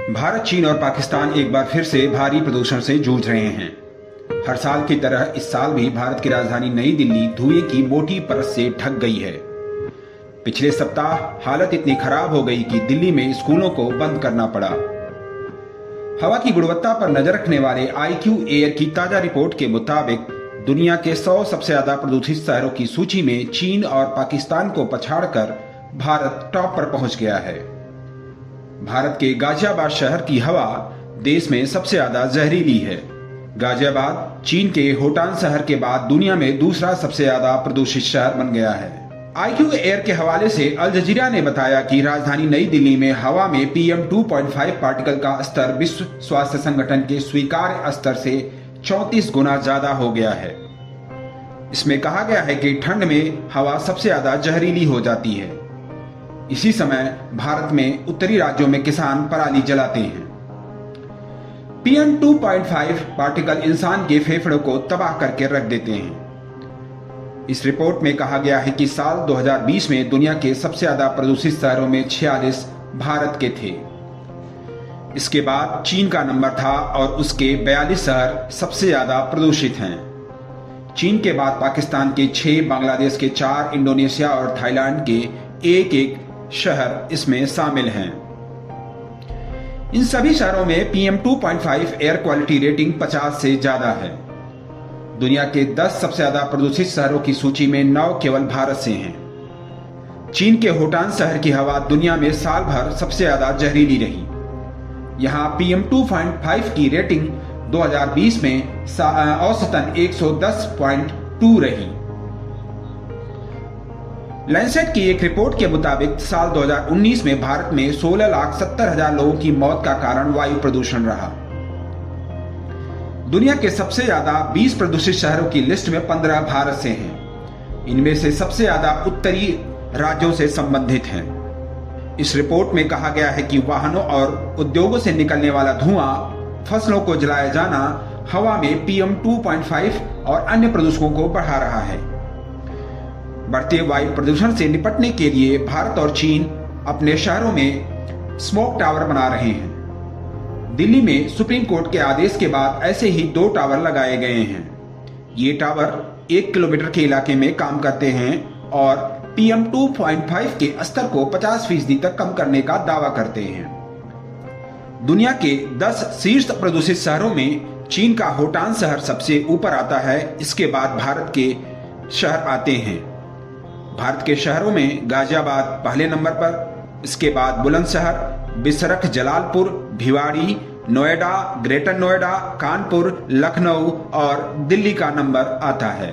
भारत, चीन और पाकिस्तान एक बार फिर से भारी प्रदूषण से जूझ रहे हैं। हर साल की तरह इस साल भी भारत की राजधानी नई दिल्ली धुएं की मोटी परत से ढक गई है। पिछले सप्ताह हालत इतनी खराब हो गई कि दिल्ली में स्कूलों को बंद करना पड़ा। हवा की गुणवत्ता पर नजर रखने वाले IQ एयर की ताजा रिपोर्ट के मुताबिक दुनिया के 100 सबसे ज्यादा प्रदूषित शहरों की सूची में चीन और पाकिस्तान को पछाड़कर भारत टॉप पर पहुंच गया है। भारत के गाजियाबाद शहर की हवा देश में सबसे ज्यादा जहरीली है। गाजियाबाद चीन के होटान शहर के बाद दुनिया में दूसरा सबसे ज्यादा प्रदूषित शहर बन गया है। IQ एयर के हवाले से अल जजीरा ने बताया कि राजधानी नई दिल्ली में हवा में PM 2.5 पार्टिकल का स्तर विश्व स्वास्थ्य संगठन के स्वीकार्य स्तर से 34 गुना ज्यादा हो गया है। इसमें कहा गया है कि ठंड में हवा सबसे ज्यादा जहरीली हो जाती है। इसी समय भारत में उत्तरी राज्यों में किसान पराली जलाते हैं। PM 2.5 पार्टिकल इंसान के फेफड़ों को तबाह करके रख देते हैं। इस रिपोर्ट में कहा गया है कि साल 2020 में दुनिया के सबसे ज्यादा प्रदूषित शहरों में 46 भारत के थे। इसके बाद चीन का नंबर था और उसके 42 शहर सबसे ज्यादा प्रदूषित हैं। चीन के बाद पाकिस्तान के 6, बांग्लादेश के 4, इंडोनेशिया और थाईलैंड के एक शहर इसमें शामिल हैं। इन सभी शहरों में PM 2.5 एयर क्वालिटी रेटिंग 50 से ज्यादा है। दुनिया के 10 सबसे ज्यादा प्रदूषित शहरों की सूची में 9 केवल भारत से हैं। चीन के होटान शहर की हवा दुनिया में साल भर सबसे ज्यादा जहरीली रही। यहाँ PM 2.5 की रेटिंग 2020 में औसतन 110.2 रही। लैंसेट की एक रिपोर्ट के मुताबिक साल 2019 में भारत में 16,70,000 लोगों की मौत का कारण वायु प्रदूषण रहा। दुनिया के सबसे ज्यादा 20 प्रदूषित शहरों की लिस्ट में 15 भारत से हैं। इनमें से सबसे ज्यादा उत्तरी राज्यों से संबंधित हैं। इस रिपोर्ट में कहा गया है कि वाहनों और उद्योगों से निकलने वाला धुआं, फसलों को जलाया जाना हवा में PM 2.5 और अन्य प्रदूषकों को बढ़ा रहा है। बढ़ते वायु प्रदूषण से निपटने के लिए भारत और चीन अपने शहरों में स्मोक टावर बना रहे हैं। दिल्ली में सुप्रीम कोर्ट के आदेश के बाद ऐसे ही 2 टावर लगाए गए हैं। ये टावर 1 किलोमीटर के इलाके में काम करते हैं और PM 2.5 के स्तर को 50% तक कम करने का दावा करते हैं। दुनिया के 10 शीर्ष प्रदूषित शहरों में चीन का होटान शहर सबसे ऊपर आता है। इसके बाद भारत के शहर आते हैं। भारत के शहरों में गाजियाबाद पहले नंबर पर, इसके बाद बुलंदशहर, बिसरख, जलालपुर, भिवाड़ी, नोएडा, ग्रेटर नोएडा, कानपुर, लखनऊ और दिल्ली का नंबर आता है।